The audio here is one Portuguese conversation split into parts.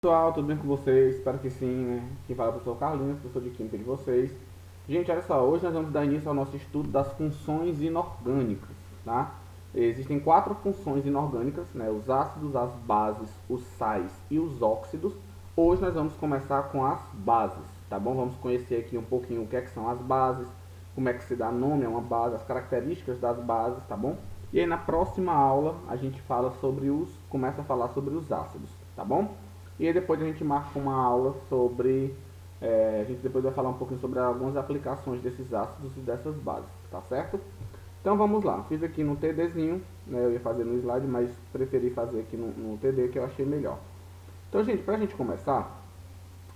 Pessoal, tudo bem com vocês? Espero que sim, né? Quem fala é o professor Carlinhos, professor de Química de vocês. Gente, olha só, hoje nós vamos dar início ao nosso estudo das funções inorgânicas, tá? Existem 4 funções inorgânicas, né? Os ácidos, as bases, os sais e os óxidos. Hoje nós vamos começar com as bases, tá bom? Vamos conhecer aqui um pouquinho o que é que são as bases, como é que se dá nome a uma base, as características das bases, tá bom? E aí na próxima aula a gente começa a falar sobre os ácidos, tá bom? E aí depois a gente marca uma aula sobre... a gente depois vai falar um pouquinho sobre algumas aplicações desses ácidos e dessas bases, tá certo? Então vamos lá, fiz aqui no TDzinho, né, eu ia fazer no slide, mas preferi fazer aqui no TD que eu achei melhor. Então, gente, pra gente começar,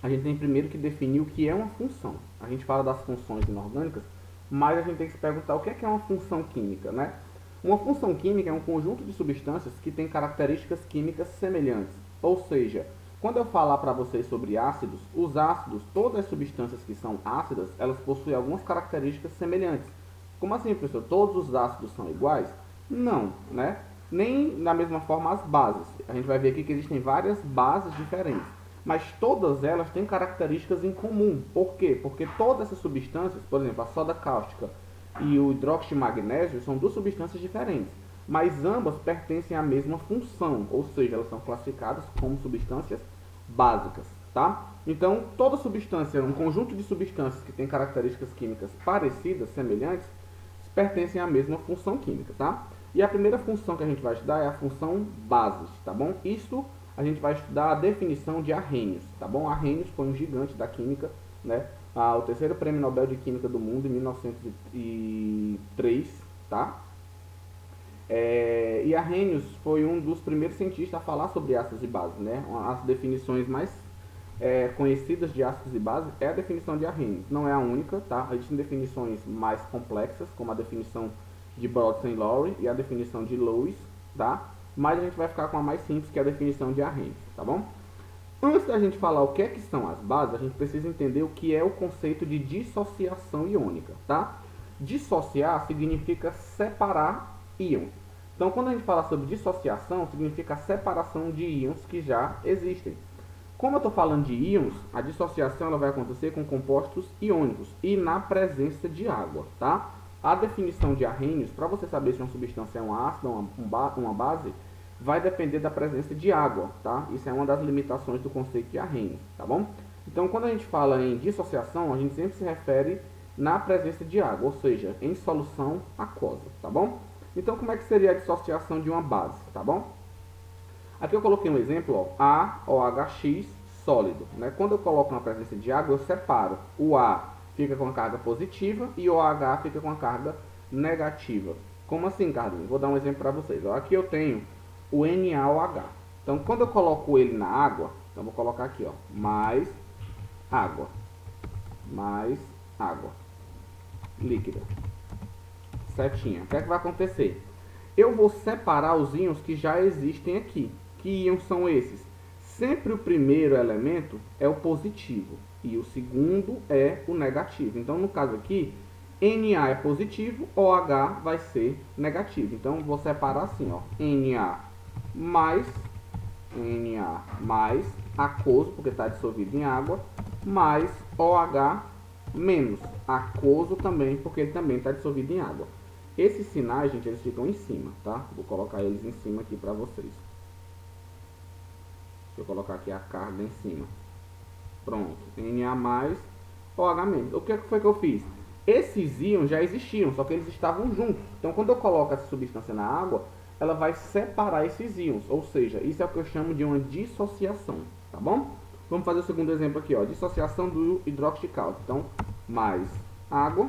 a gente tem primeiro que definir o que é uma função. A gente fala das funções inorgânicas, mas a gente tem que se perguntar o que é uma função química, né? Uma função química é um conjunto de substâncias que tem características químicas semelhantes. Ou seja, quando eu falar para vocês sobre ácidos, os ácidos, todas as substâncias que são ácidas, elas possuem algumas características semelhantes. Como assim, professor? Todos os ácidos são iguais? Não, né? Nem da mesma forma as bases. A gente vai ver aqui que existem várias bases diferentes, mas todas elas têm características em comum. Por quê? Porque todas essas substâncias, por exemplo, a soda cáustica e o hidróxido de magnésio, são duas substâncias diferentes, mas ambas pertencem à mesma função, ou seja, elas são classificadas como substâncias básicas, tá? Então, toda substância, um conjunto de substâncias que tem características químicas parecidas, semelhantes, pertencem à mesma função química, tá? E a primeira função que a gente vai estudar é a função bases, tá bom? Isso a gente vai estudar a definição de Arrhenius, tá bom? Arrhenius foi um gigante da química, né? O terceiro prêmio Nobel de Química do mundo em 1903, tá? E Arrhenius foi um dos primeiros cientistas a falar sobre ácidos e bases, né? As definições mais conhecidas de ácidos e bases é a definição de Arrhenius. Não é a única, tá? Existem definições mais complexas, como a definição de Brodson-Lowry e a definição de Lewis, tá? Mas a gente vai ficar com a mais simples, que é a definição de Arrhenius, tá bom? Antes da gente falar o que é que são as bases, a gente precisa entender o que é o conceito de dissociação iônica, tá? Dissociar significa separar íons. Então, quando a gente fala sobre dissociação, significa a separação de íons que já existem. Como eu estou falando de íons, a dissociação ela vai acontecer com compostos iônicos e na presença de água, tá? A definição de Arrhenius, para você saber se uma substância é um ácido ou uma base, vai depender da presença de água, tá? Isso é uma das limitações do conceito de Arrhenius, tá bom? Então, quando a gente fala em dissociação, a gente sempre se refere na presença de água, ou seja, em solução aquosa, tá bom? Então, como é que seria a dissociação de uma base, tá bom? Aqui eu coloquei um exemplo, ó, AOHX sólido, né? Quando eu coloco na presença de água, eu separo. O A fica com a carga positiva e o OH fica com a carga negativa. Como assim, Carlinhos? Vou dar um exemplo para vocês. Ó, aqui eu tenho o NaOH. Então, quando eu coloco ele na água, então vou colocar aqui, ó, mais água líquida, setinha. O que é que vai acontecer? Eu vou separar os íons que já existem aqui. Que íons são esses? Sempre o primeiro elemento é o positivo e o segundo é o negativo. Então, no caso aqui, Na é positivo, OH vai ser negativo. Então, vou separar assim, ó, Na mais aquoso, porque está dissolvido em água, mais OH menos aquoso também, porque ele também está dissolvido em água. Esses sinais, gente, eles ficam em cima, tá? Vou colocar eles em cima aqui para vocês. Deixa eu colocar aqui a carga em cima. Pronto. Na mais, OH menos. O que foi que eu fiz? Esses íons já existiam, só que eles estavam juntos. Então, quando eu coloco essa substância na água, ela vai separar esses íons. Ou seja, isso é o que eu chamo de uma dissociação, tá bom? Vamos fazer o segundo exemplo aqui, ó. Dissociação do hidróxido de cálcio. Então, mais água.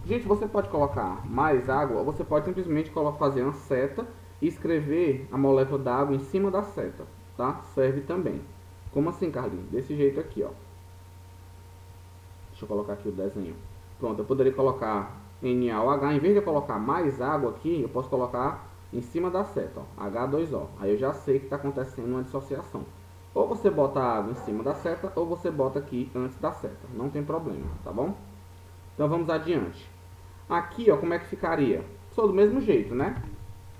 Gente, você pode colocar mais água, ou você pode simplesmente fazer uma seta e escrever a molécula d'água em cima da seta, tá? Serve também. Como assim, Carlinhos? Desse jeito aqui, ó. Deixa eu colocar aqui o desenho. Pronto, eu poderia colocar NaOH, em vez de eu colocar mais água aqui, eu posso colocar em cima da seta, ó, H2O. Aí eu já sei que está acontecendo uma dissociação. Ou você bota a água em cima da seta, ou você bota aqui antes da seta. Não tem problema, tá bom? Então vamos adiante. Aqui, ó, como é que ficaria? Só do mesmo jeito, né?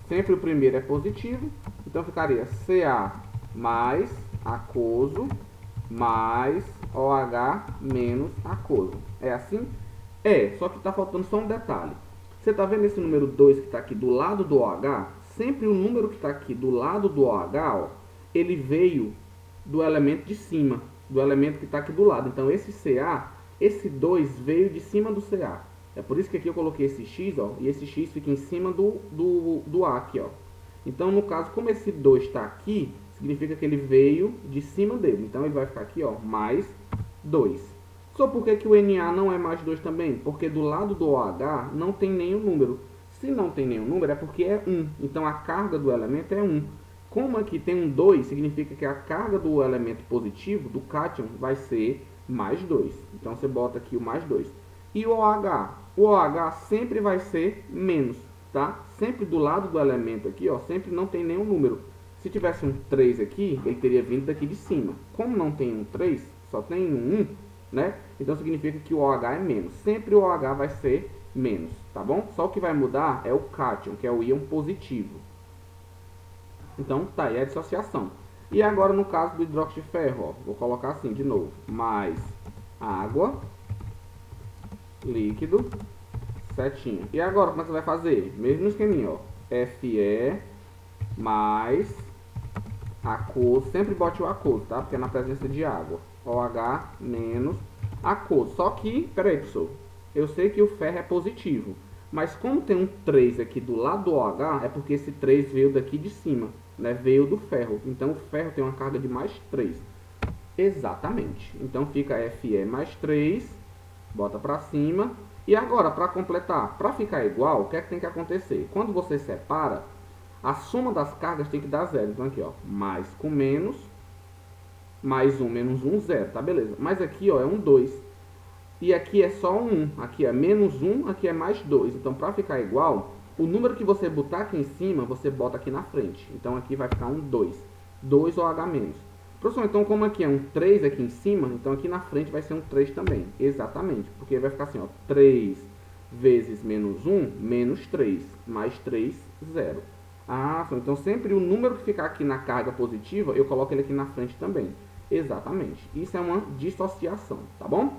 Sempre o primeiro é positivo, então ficaria Ca mais aquoso mais OH menos aquoso. É assim? É, só que está faltando só um detalhe. Você está vendo esse número 2 que está aqui do lado do OH? Sempre o número que está aqui do lado do OH, ó, ele veio do elemento de cima, do elemento que está aqui do lado. Então esse CA, esse 2 veio de cima do CA. É por isso que aqui eu coloquei esse X, ó, e esse X fica em cima do A aqui, ó. Então, no caso, como esse 2 está aqui, significa que ele veio de cima dele. Então, ele vai ficar aqui, ó, mais 2. Só por que o Na não é mais 2 também? Porque do lado do OH não tem nenhum número. Se não tem nenhum número, é porque é 1. Então, a carga do elemento é 1. Como aqui tem um 2, significa que a carga do elemento positivo, do cátion, vai ser mais 2. Então, você bota aqui o mais 2. E o OH? O OH sempre vai ser menos, tá? Sempre do lado do elemento aqui, ó, sempre não tem nenhum número. Se tivesse um 3 aqui, ele teria vindo daqui de cima. Como não tem um 3, só tem um 1, né? Então significa que o OH é menos. Sempre o OH vai ser menos, tá bom? Só o que vai mudar é o cátion, que é o íon positivo. Então, tá aí a dissociação. E agora no caso do hidróxido de ferro, ó, vou colocar assim de novo. Mais água, líquido, setinha. E agora como é que você vai fazer? Mesmo esqueminha, ó. Fe mais aquoso, sempre bote o aquoso, tá? Porque é na presença de água. OH menos aquoso. Só que, peraí, pessoal, eu sei que o ferro é positivo, mas como tem um 3 aqui do lado do OH, é porque esse 3 veio daqui de cima, né? Veio do ferro. Então o ferro tem uma carga de mais 3. Exatamente. Então fica Fe mais 3, bota pra cima. E agora, para completar, para ficar igual, o que é que tem que acontecer? Quando você separa, a soma das cargas tem que dar zero. Então aqui, ó, mais com menos, mais 1, menos 1, 0, tá beleza. Mas aqui, ó, é um 2. E aqui é só um 1. Aqui é menos 1, aqui é mais 2. Então, para ficar igual, o número que você botar aqui em cima, você bota aqui na frente. Então, aqui vai ficar um 2. 2 OH menos. Professor, então como aqui é um 3 aqui em cima, então aqui na frente vai ser um 3 também. Exatamente. Porque vai ficar assim, ó, 3 vezes menos 1, menos 3. Mais 3, 0. Ah, então sempre o número que ficar aqui na carga positiva, eu coloco ele aqui na frente também. Exatamente. Isso é uma dissociação, tá bom?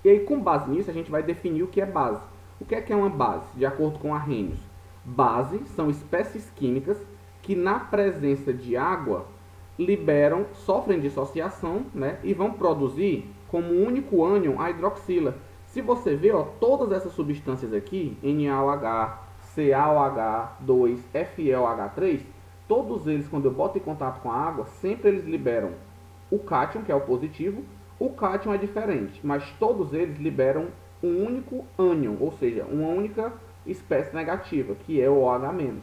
E aí, com base nisso, a gente vai definir o que é base. O que é uma base, de acordo com Arrhenius? Base são espécies químicas que, na presença de água, sofrem dissociação, né, e vão produzir como único ânion a hidroxila. Se você ver, ó, todas essas substâncias aqui, NaOH, CaOH2, FeOH3, todos eles, quando eu boto em contato com a água, sempre eles liberam o cátion, que é o positivo. O cátion é diferente, mas todos eles liberam um único ânion, ou seja, uma única espécie negativa, que é o OH-.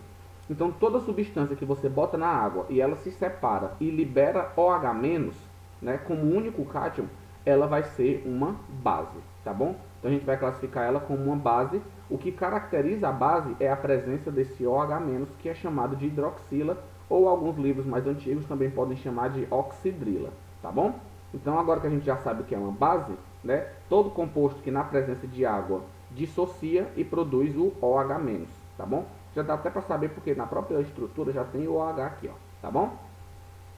Então, toda substância que você bota na água e ela se separa e libera OH-, né, como único cátion, ela vai ser uma base, tá bom? Então, a gente vai classificar ela como uma base. O que caracteriza a base é a presença desse OH-, que é chamado de hidroxila, ou alguns livros mais antigos também podem chamar de oxidrila, tá bom? Então, agora que a gente já sabe o que é uma base, né, todo composto que na presença de água dissocia e produz o OH-, tá bom? Já dá até para saber porque na própria estrutura já tem o OH aqui, ó, tá bom?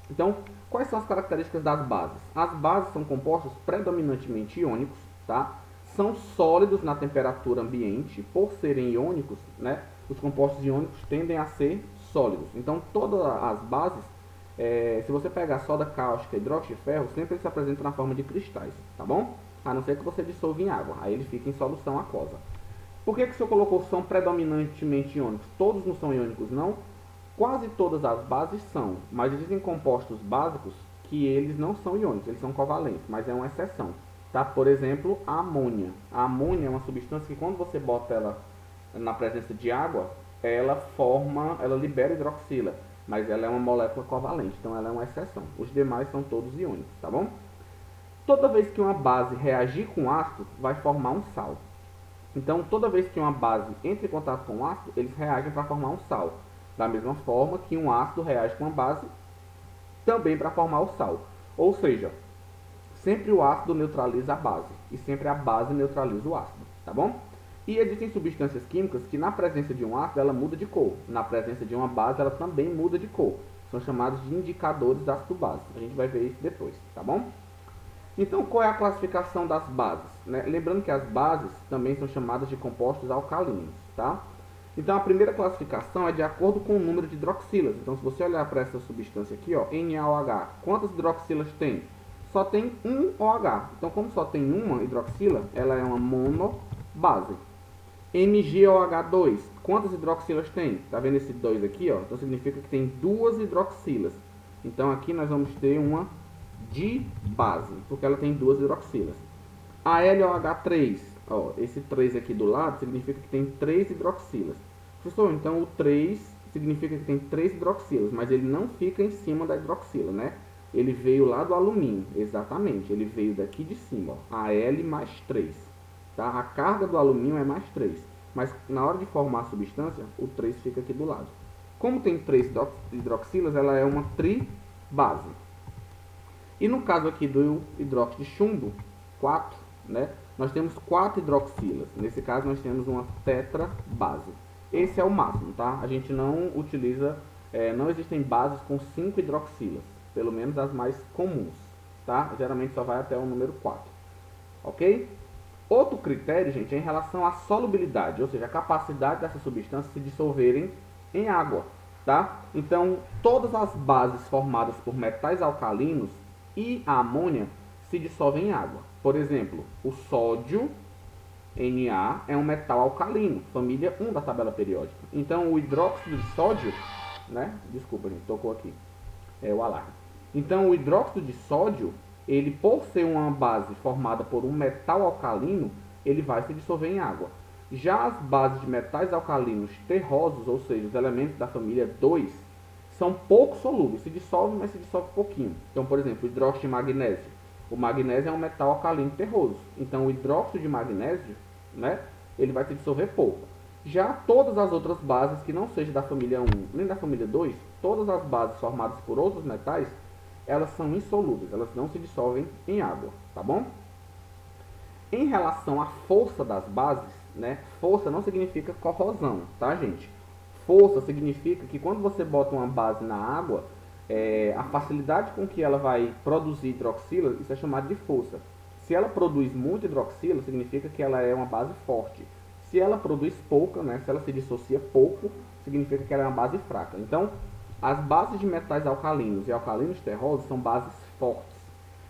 Então, quais são as características das bases? As bases são compostos predominantemente iônicos, tá? São sólidos na temperatura ambiente. Por serem iônicos, né, os compostos iônicos tendem a ser sólidos. Então, todas as bases, se você pegar soda cáustica e hidróxido de ferro, sempre eles se apresentam na forma de cristais, tá bom? A não ser que você dissolva em água, aí ele fica em solução aquosa. Por que o senhor colocou são predominantemente iônicos? Todos não são iônicos, não? Quase todas as bases são, mas existem compostos básicos que eles não são iônicos, eles são covalentes, mas é uma exceção. Tá? Por exemplo, a amônia. A amônia é uma substância que quando você bota ela na presença de água, ela libera hidroxila, mas ela é uma molécula covalente, então ela é uma exceção. Os demais são todos iônicos, tá bom? Toda vez que uma base reagir com ácido, vai formar um sal. Então, toda vez que uma base entra em contato com um ácido, eles reagem para formar um sal. Da mesma forma que um ácido reage com uma base, também para formar o sal. Ou seja, sempre o ácido neutraliza a base, e sempre a base neutraliza o ácido, tá bom? E existem substâncias químicas que na presença de um ácido ela muda de cor, na presença de uma base ela também muda de cor. São chamados de indicadores da ácido base. A gente vai ver isso depois, tá bom? Então, qual é a classificação das bases, né? Lembrando que as bases também são chamadas de compostos alcalinos, tá? Então, a primeira classificação é de acordo com o número de hidroxilas. Então, se você olhar para essa substância aqui, ó, NaOH, quantas hidroxilas tem? Só tem um OH. Então, como só tem uma hidroxila, ela é uma monobase. MgOH2, quantas hidroxilas tem? Tá vendo esse 2 aqui, ó? Então, significa que tem duas hidroxilas. Então, aqui nós vamos ter uma dibase, porque ela tem duas hidroxilas. AlOH3, ó, esse 3 aqui do lado significa que tem 3 hidroxilas. Professor, então o 3 significa que tem 3 hidroxilas, mas ele não fica em cima da hidroxila, né? Ele veio lá do alumínio, exatamente, ele veio daqui de cima, ó, Al mais 3. Tá? A carga do alumínio é mais 3, mas na hora de formar a substância, o 3 fica aqui do lado. Como tem 3 hidroxilas, ela é uma tribase. E no caso aqui do hidróxido de chumbo, 4, né? Nós temos 4 hidroxilas. Nesse caso, nós temos uma tetrabase. Esse é o máximo, tá? A gente não utiliza, não existem bases com 5 hidroxilas, pelo menos as mais comuns, tá? Geralmente só vai até o número 4, ok? Outro critério, gente, é em relação à solubilidade, ou seja, a capacidade dessas substâncias se dissolverem em água, tá? Então, todas as bases formadas por metais alcalinos e a amônia se dissolvem em água. Por exemplo, o sódio, Na, é um metal alcalino, família 1 da tabela periódica. Então, o hidróxido de sódio, né? Desculpa, gente, tocou aqui. É o alarme. Então, o hidróxido de sódio, ele, por ser uma base formada por um metal alcalino, ele vai se dissolver em água. Já as bases de metais alcalinos terrosos, ou seja, os elementos da família 2, são pouco solúveis, se dissolvem, mas se dissolve pouquinho. Então, por exemplo, o hidróxido de magnésio. O magnésio é um metal alcalino terroso. Então, o hidróxido de magnésio, né, ele vai se dissolver pouco. Já todas as outras bases, que não sejam da família 1 nem da família 2, todas as bases formadas por outros metais, elas são insolúveis, elas não se dissolvem em água, tá bom? Em relação à força das bases, né, força não significa corrosão, tá, gente? Força significa que quando você bota uma base na água, a facilidade com que ela vai produzir hidroxila, isso é chamado de força. Se ela produz muito hidroxila, significa que ela é uma base forte. Se ela produz pouca, né, se ela se dissocia pouco, significa que ela é uma base fraca. Então, as bases de metais alcalinos e alcalinos terrosos são bases fortes.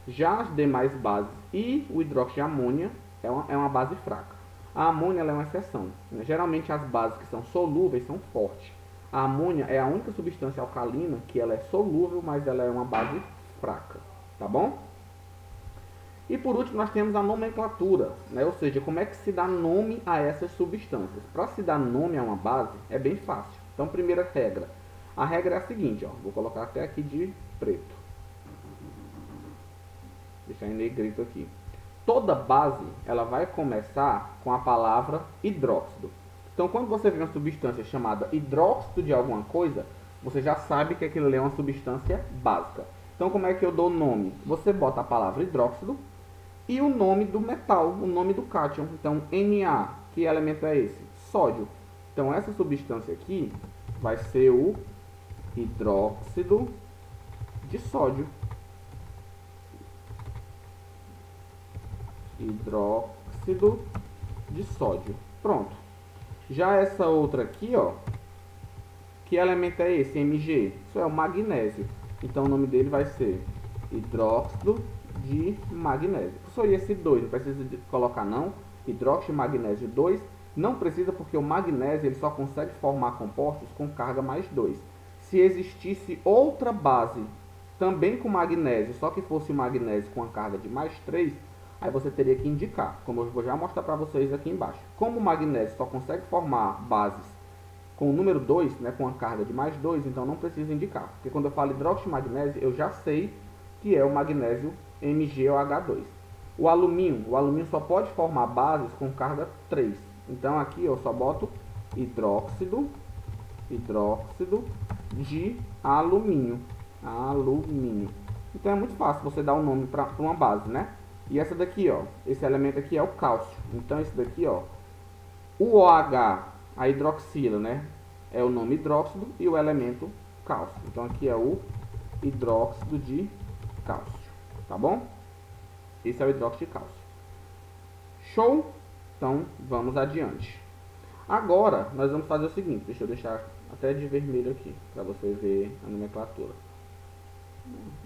Já as demais bases e o hidróxido de amônia é uma base fraca. A amônia ela é uma exceção. Geralmente as bases que são solúveis são fortes. A amônia é a única substância alcalina que ela é solúvel, mas ela é uma base fraca. Tá bom? E por último nós temos a nomenclatura, né? Ou seja, como é que se dá nome a essas substâncias. Para se dar nome a uma base é bem fácil. Então, primeira regra. A regra é a seguinte, ó, vou colocar até aqui de preto. Deixar em negrito aqui. Toda base ela vai começar com a palavra hidróxido. Então, quando você vê uma substância chamada hidróxido de alguma coisa, você já sabe que aquilo ali é uma substância básica. Então, como é que eu dou nome? Você bota a palavra hidróxido e o nome do metal, o nome do cátion. Então, Na, que elemento é esse? Sódio. Então, essa substância aqui vai ser o hidróxido de sódio. Hidróxido de sódio. Pronto. Já essa outra aqui, ó, que elemento é esse? Mg. Isso é o magnésio. Então o nome dele vai ser hidróxido de magnésio. Professor, e esse 2? Não precisa de colocar não? Hidróxido de magnésio 2. Não precisa porque o magnésio ele só consegue formar compostos com carga mais 2. Se existisse outra base também com magnésio, só que fosse o magnésio com a carga de mais 3, aí você teria que indicar, como eu vou já mostrar para vocês aqui embaixo. Como o magnésio só consegue formar bases com o número 2, né, com a carga de mais 2, então não precisa indicar. Porque quando eu falo hidróxido de magnésio, eu já sei que é o magnésio MgOH2. O alumínio só pode formar bases com carga 3. Então aqui eu só boto hidróxido de alumínio. Então é muito fácil você dar um nome para uma base, né? E essa daqui, ó, esse elemento aqui é o cálcio. Então esse daqui, ó, o OH, a hidroxila, né, é o nome hidróxido e o elemento cálcio. Então aqui é o hidróxido de cálcio, tá bom? Esse é o hidróxido de cálcio. Show? Então vamos adiante. Agora nós vamos fazer o seguinte, deixa eu deixar até de vermelho aqui, para você ver a nomenclatura.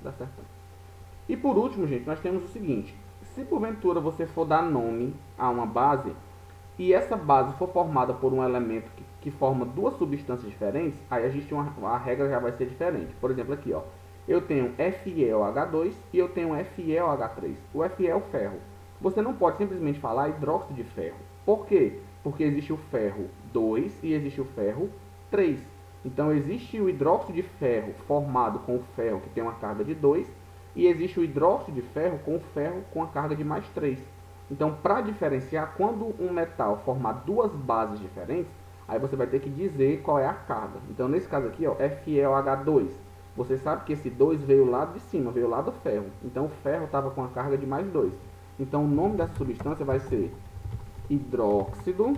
Dá certo. E por último, gente, nós temos o seguinte: se porventura você for dar nome a uma base e essa base for formada por um elemento que forma duas substâncias diferentes, aí a regra já vai ser diferente. Por exemplo, aqui, ó, eu tenho FeOH2 e eu tenho FeOH3. O Fe é o ferro. Você não pode simplesmente falar hidróxido de ferro. Por quê? Porque existe o ferro 2 e existe o ferro 3. Então existe o hidróxido de ferro formado com o ferro que tem uma carga de 2 e existe o hidróxido de ferro com a carga de mais 3. Então, para diferenciar, quando um metal formar duas bases diferentes, aí você vai ter que dizer qual é a carga. Então, nesse caso aqui, ó, FeOH2. Você sabe que esse 2 veio lá de cima, veio lá do ferro. Então, o ferro estava com a carga de mais 2. Então, o nome dessa substância vai ser hidróxido.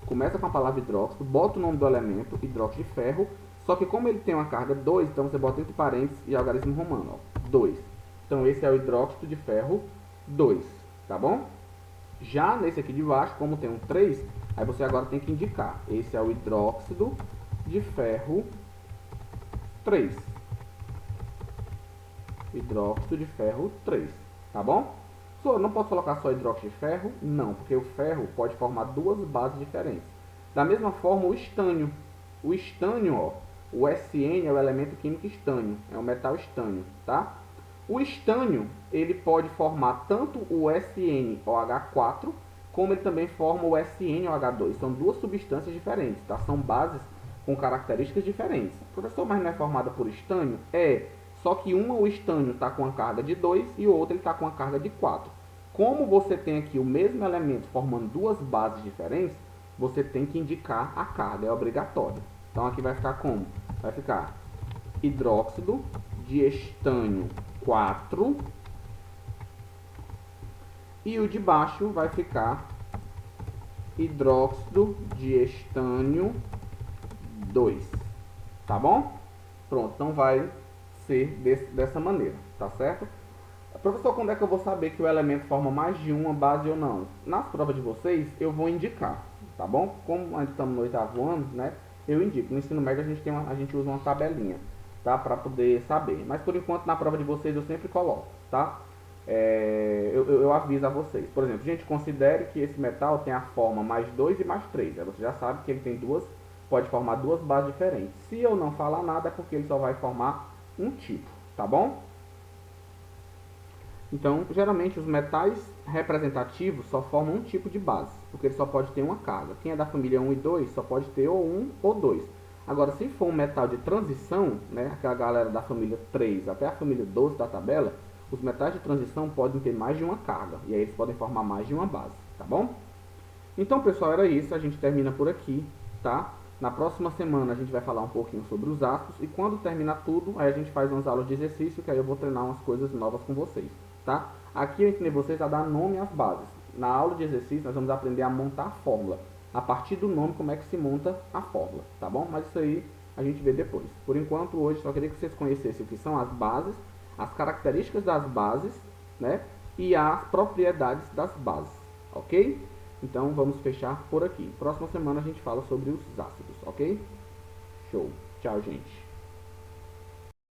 Começa com a palavra hidróxido, bota o nome do elemento, hidróxido de ferro. Só que como ele tem uma carga 2, então você bota entre parênteses e algarismo romano, ó, 2. Então, esse é o hidróxido de ferro 2, tá bom? Já nesse aqui de baixo, como tem um 3, aí você agora tem que indicar. Esse é o hidróxido de ferro 3. Hidróxido de ferro 3, tá bom? Eu não posso colocar só hidróxido de ferro? Não, porque o ferro pode formar duas bases diferentes. Da mesma forma, o estânio. O estânio, ó, o SN é o elemento químico estânio, é o metal estânio, tá? O estânio, ele pode formar tanto o SnOH4, como ele também forma o SnOH2. São duas substâncias diferentes, tá? São bases com características diferentes. Professor, mas não é formada por estânio? É, só que o estânio está com a carga de 2 e o outro está com a carga de 4. Como você tem aqui o mesmo elemento formando duas bases diferentes, você tem que indicar a carga, é obrigatório. Então aqui vai ficar como? Vai ficar hidróxido de estânio 4 e o de baixo vai ficar hidróxido de estânio 2, tá bom? Pronto, então vai ser dessa maneira, tá certo? Professor, quando é que eu vou saber que o elemento forma mais de uma base ou não? Nas provas de vocês eu vou indicar, tá bom? Como ainda estamos no 8º ano, né? Eu indico. No ensino médio a gente usa uma tabelinha, tá? Para poder saber. Mas por enquanto na prova de vocês eu sempre coloco, tá? Eu aviso a vocês. Por exemplo, gente, considere que esse metal tem a forma mais 2 e mais 3. Aí você já sabe que ele tem pode formar duas bases diferentes. Se eu não falar nada é porque ele só vai formar um tipo, tá bom? Então, geralmente os metais representativos só formam um tipo de base, porque ele só pode ter uma carga. Quem é da família 1 e 2 só pode ter ou 1 ou 2. Agora, se for um metal de transição, né, aquela galera da família 3 até a família 12 da tabela, os metais de transição podem ter mais de uma carga, e aí eles podem formar mais de uma base, tá bom? Então, pessoal, era isso, a gente termina por aqui, tá? Na próxima semana a gente vai falar um pouquinho sobre os ácidos, e quando terminar tudo, aí a gente faz umas aulas de exercício, que aí eu vou treinar umas coisas novas com vocês, tá? Aqui eu ensinei vocês a dar nome às bases. Na aula de exercício nós vamos aprender a montar a fórmula. A partir do nome, como é que se monta a fórmula, tá bom? Mas isso aí a gente vê depois. Por enquanto, hoje, só queria que vocês conhecessem o que são as bases, as características das bases, né? E as propriedades das bases, ok? Então, vamos fechar por aqui. Próxima semana a gente fala sobre os ácidos, ok? Show. Tchau, gente.